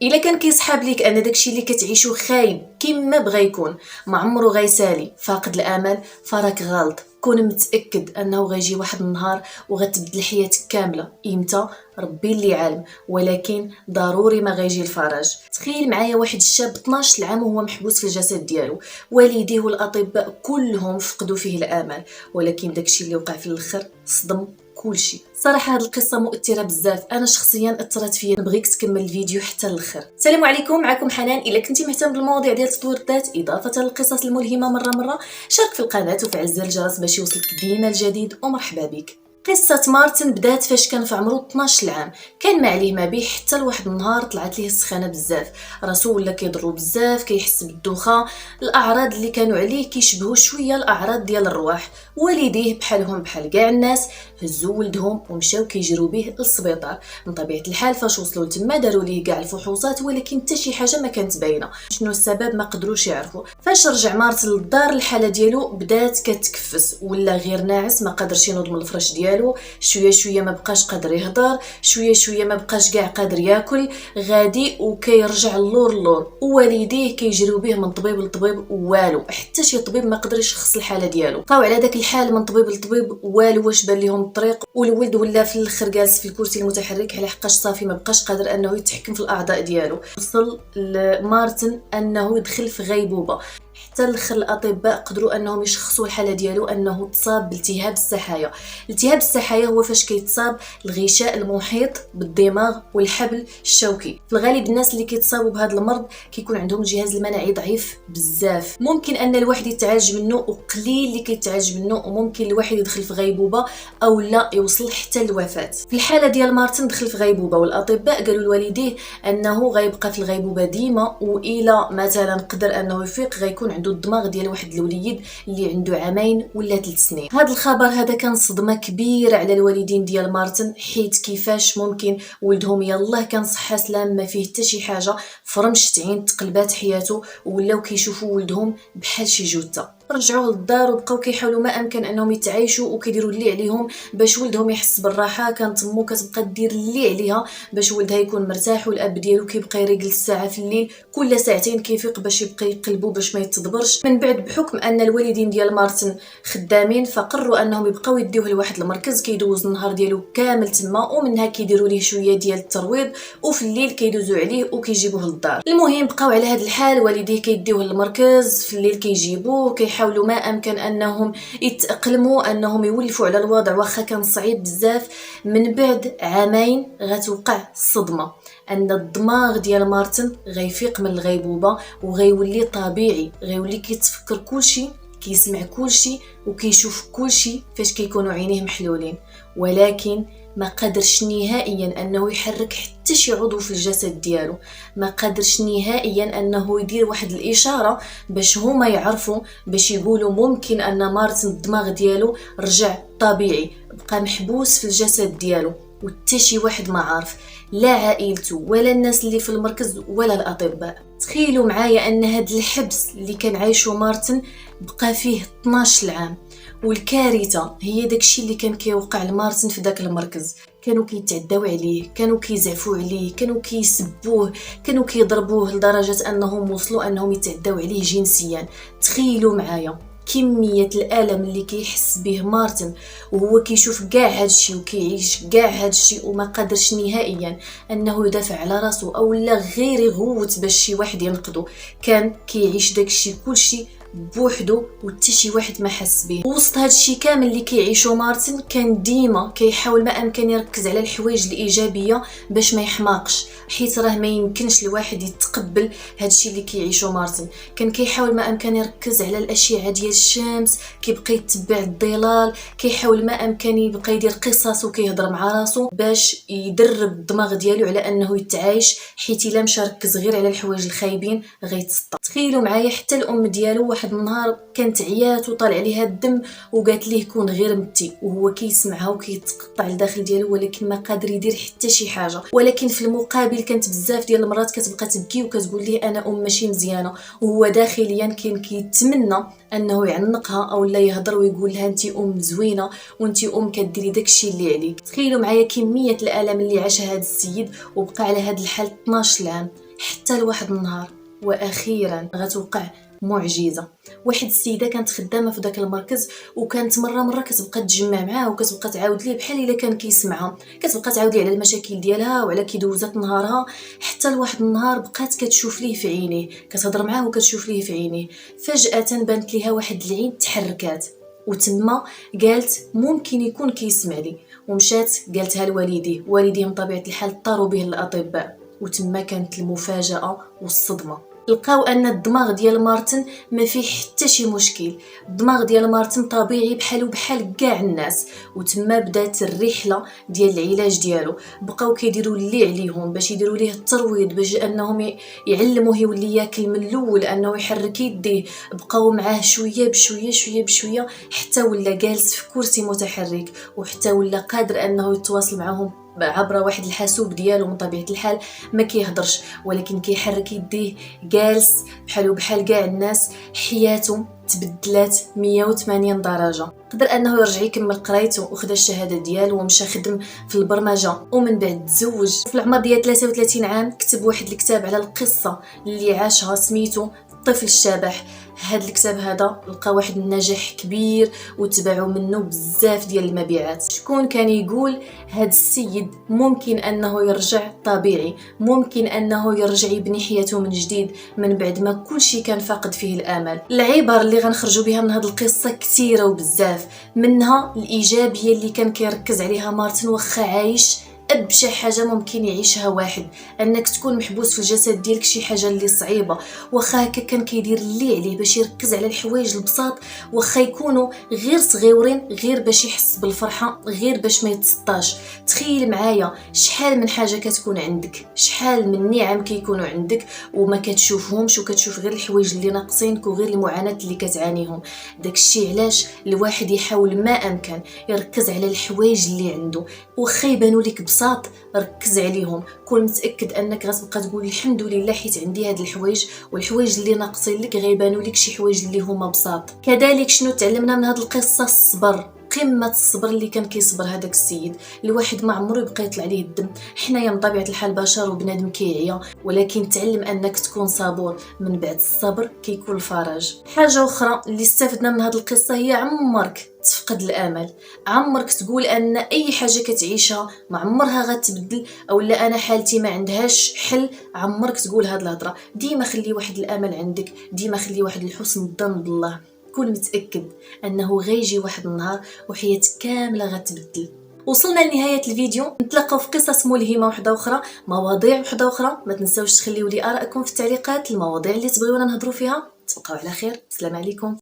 الا كان كيصحاب ليك ان داكشي اللي كتعيشو خايب كما بغا يكون، ما عمرو غيسالي، فاقد الامل، فراك غلط. كون متاكد انه غيجي واحد النهار وغتبدل حياتك كامله. امتى؟ ربي اللي عالم، ولكن ضروري ما غيجي الفرج. تخيل معايا واحد الشاب 12 عام وهو محبوس في الجسد ديالو، والديه والاطباء كلهم فقدوا فيه الامل، ولكن داكشي اللي وقع في الاخر صدم كلشي. صراحه هذه القصه مؤثره بزاف، انا شخصيا اثرت فيا. نبغيك تكمل الفيديو حتى الاخر. السلام عليكم، معكم حنان. الا كنتي مهتم بالمواضيع ديال تطوير الذات اضافه للقصص الملهمه مره شارك في القناه وفعل زر الجرس باش يوصلك ديما الجديد، ومرحبا بك. قصة مارتن بدات فاش كان في عمرو 12 عام. كان ما عليه ما به حتى لواحد النهار طلعت ليه السخانه بزاف، راسو ولا كيضرو بزاف، كيحس بالدوخه. الاعراض اللي كانوا عليه كيشبهوا شويه الاعراض ديال الرواح. والديه بحالهم بحال كاع الناس هزوا ولدهم ومشاو كيجروا به للسبيطار. من طبيعه الحال فاش وصلوا لتما داروا ليه كاع الفحوصات، ولكن حتى شي حاجه ما كانت باينه. شنو السبب ما قدروش يعرفوا. فاش رجع مارتن للدار الحاله ديالو بدات كتكفس، ولا غير ناعس، ما قادرش ينوض من الفراش ديالو. شويه ما بقاش قادر يهضر، شويه ما بقاش كاع قادر ياكل. غادي وكيرجع اللور ووالديه كيجريو به من طبيب لطبيب، والو حتى شي طبيب ما قدر يشخص الحاله ديالو. بقاو على داك الحال من طبيب لطبيب، والو واش بان لهم الطريق. والولد ولا في الاخر جالس في الكرسي المتحرك على حقاش صافي ما بقاش قادر انه يتحكم في الاعضاء ديالو. وصل لمارتن انه يدخل في غيبوبه. حتى الاخر الاطباء قدروا انهم يشخصوا الحاله ديالو انه تصاب بالتهاب السحايا. التهاب السحايا هو فاش كيتصاب الغشاء المحيط بالدماغ والحبل الشوكي. في الغالب الناس اللي كيتصابوا بهذا المرض كيكون عندهم الجهاز المناعي ضعيف بزاف. ممكن ان الواحد يتعالج منه، وقليل اللي كيتعالج منه، وممكن الواحد يدخل في غيبوبه او لا يوصل حتى للوفاه. في الحاله ديال مارتن دخل في غيبوبه، والاطباء قالوا لوالديه انه غيبقى في الغيبوبه ديما، والى مثلا قدر انه يفيق غيكون عنده الدماغ ديال واحد الوليد اللي عنده عامين ولا 3 سنين. هذا الخبر هذا كان صدمه كبيره على الوالدين ديال مارتن، حيت كيفاش ممكن ولدهم يلاه كان صحه سلام ما فيه حتى شي حاجه، فرمشت عين تقلبات حياته، ولاو كيشوفوا ولدهم بحال شي جثه. رجعوه للدار وبقاو كيحاولوا ما امكن انهم يتعايشوا وكيديروا اللي عليهم باش ولدهم يحس بالراحه. كانت مو كتبقى دير اللي عليها باش ولدها يكون مرتاح، والاب ديالو كيبقى يريقل الساعه في الليل، كل ساعتين كيفيق باش يبقى يقلبو باش ما يتدبرش. من بعد بحكم ان الوالدين ديال مارتن خدامين فقرروا انهم يبقاو يديوه لواحد المركز كيدوز النهار ديالو كامل تما، ومنها كيديروا ليه شويه ديال الترويض، وفي الليل كيدوزوا عليه وكيجيبوه للدار. المهم بقاو على هذا الحال، والديه كيديوه للمركز في الليل كيجيبوه، كيحاولوا ما امكن انهم يتاقلموا انهم يولفوا على الوضع واخا كان صعيب بزاف. من بعد عامين غتوقع الصدمه، ان الدماغ ديال مارتن غيفيق من الغيبوبه وغيولي طبيعي، غيولي كيتفكر كلشي، كيسمع كلشي وكيشوف كلشي فاش كيكونوا عينيه محلولين. ولكن ما قدرش نهائيا انه يحرك حتى شي عضو في الجسد ديالو، ما قدرش نهائيا انه يدير واحد الاشاره باش هما يعرفوا، باش يقولوا ممكن ان مارتن الدماغ ديالو رجع طبيعي. بقى محبوس في الجسد ديالو، وحتى شي واحد ما عارف، لا عائلته ولا الناس اللي في المركز ولا الاطباء. تخيلوا معايا ان هاد الحبس اللي كان عايشو مارتن بقى فيه 12 عام. والكارثه هي داكشي اللي كان كيوقع لمارتن في داك المركز. كانوا كيتعداو عليه، كانوا كيزعفوا عليه، كانوا كيسبوه، كانوا كيضربوه لدرجه انهم وصلوا انهم يتعداو عليه جنسيا. تخيلوا معايا كميه الالم اللي كيحس به مارتن وهو كيشوف كاع هادشي وكيعيش كاع هادشي، وما قادرش نهائيا انه يدافع على راسو او لا غير يغوت باش شي واحد ينقذو. كان كيعيش داكشي كلشي بوحدو وحتى شي واحد ما حس به. وسط هادشي كامل اللي كيعيشو مارتن كان ديما كيحاول ما امكن يركز على الحوايج الايجابيه باش ما يحماقش، حيت راه ما يمكنش الواحد يتقبل هادشي اللي كيعيشو مارتن. كان كيحاول ما امكن يركز على الاشعه ديال الشمس، كيبقى يتبع الظلال، كيحاول ما امكن يبقى يدير قصص وكيهضر مع راسو باش يدرب الدماغ ديالو على انه يتعايش، حيت الا مشى ركز غير على الحوايج الخايبين غيتسطى. تخيلوا معايا حتى الام ديالو واحد النهار كانت عيات وطالع عليها الدم وقالت ليه كون غير متي، وهو كيسمعها وكيتقطع لداخل ديالو، ولكن ما قادر يدير حتى شي حاجه. ولكن في المقابل كانت بزاف ديال المرات كتبقى تبكي وكتقول ليه انا ام ماشي مزيانه، وهو داخليا كان كيتمنى انه يعنقها او لا يهضر ويقول لها انت ام زوينه وانت ام كديري داكشي اللي عليك. تخيلوا معايا كميه الالم اللي عاشها هذا السيد وبقى على هذا الحال 12 عام. حتى لواحد النهار واخيرا غتوقع معجزه. واحد السيده كانت خدامه في داك المركز، وكانت مره كتبقى تجمع معاه وكتبقى تعاود ليه بحال الا كان كيسمعها، كتبقى تعاود ليه على المشاكل ديالها وعلى كي دوزات نهارها. حتى لواحد النهار بقات كتشوف ليه في عينيه، كتهضر معاه وكتشوف ليه في عينيه. فجاه بانت ليها واحد العين تحركات، وتما قالت ممكن يكون كيسمع لي، ومشات قالتها لوالديه. والديه من طبيعه الحال طاروا به الاطباء، وتما كانت المفاجاه والصدمه. لقاو ان الدماغ ديال مارتن ما فيه حتى شي مشكل، الدماغ ديال مارتن طبيعي بحال كاع الناس. وتما بدات الرحله ديال العلاج ديالو. بقاو كيديروا اللي عليهم باش يديروا ليه الترويض، باش انهم يعلموه يولي ياكل من الاول، انه يحرك يديه. بقاو معاه شويه بشويه حتى ولا جالس في كرسي متحرك، وحتى ولا قادر انه يتواصل معهم عبر واحد الحاسوب ديالو. من طبيعه الحال ما كيهضرش ولكن كيحرك يديه، جالس بحال كاع الناس. حياته تبدلات 180 درجه. قدر انه يرجع يكمل قرايته وخدا الشهاده ديالو ومشى خدم في البرمجه، ومن بعد تزوج في العمر ديال 33 عام. كتب واحد الكتاب على القصه اللي عاشها سميتو الطفل الشبح. هذا الكتاب هذا لقى واحد النجاح كبير وتبعوا منه بزاف ديال المبيعات. شكون كان يقول هذا السيد ممكن انه يرجع طبيعي، ممكن انه يرجع يبني حياته من جديد من بعد ما كل شيء كان فاقد فيه الامل. العبر اللي غنخرجوا بها من هذه القصه كثيره وبزاف، منها الايجابيه اللي كان كيركز عليها مارتن واخا عايش ابشع حاجه ممكن يعيشها واحد، انك تكون محبوس في الجسد ديالك شي حاجه اللي صعيبه. واخا هكا كان كيدير اللي عليه باش يركز على الحوايج البساط، واخا يكونوا غير صغيورين، غير باش يحس بالفرحه، غير باش ما يتسطاش. تخيل معايا شحال من حاجه كتكون عندك، شحال من نعم كيكونوا عندك وما كتشوفهمش، وكتشوف غير الحوايج اللي ناقصينك وغير المعاناه اللي كتعانيهم. داكشي علاش الواحد يحاول ما امكن يركز على الحوايج اللي عنده، واخا يبانوا لك بساط ركز عليهم. كون متاكد انك غتبقى تقول الحمد لله حيت عندي هاد الحوايج، والحوايج اللي ناقصين لك غيبانوا لك شي حوايج اللي هما بساط. كذلك شنو تعلمنا من هاد القصه؟ الصبر، قمه الصبر اللي كان كيصبر هذاك السيد. الواحد ما عمره يبقى يطلع ليه الدم. حنايا من طبيعه الحال بشر وبنادم كيعيا، ولكن تعلم انك تكون صبور، من بعد الصبر كيكون الفرج. حاجه اخرى اللي استفدنا من هذه القصه هي عمرك تفقد الامل، عمرك تقول ان اي حاجه كتعيشها ما عمرها غتبدل، او لا انا حالتي ما عندهاش حل. عمرك تقول هاد الهضره. ديما خلي واحد الامل عندك، ديما خلي واحد الحسن الظن بالله. كون متاكد انه غيجي واحد النهار وحياتك كامله غتبدل. وصلنا لنهايه الفيديو، نتلاقاو في قصص ملهمه وحده اخرى، مواضيع وحده اخرى. ما تنساوش تخليو لي ارائكم في التعليقات، المواضيع اللي تبغيونا نهضروا فيها. تبقاو على خير، السلام عليكم.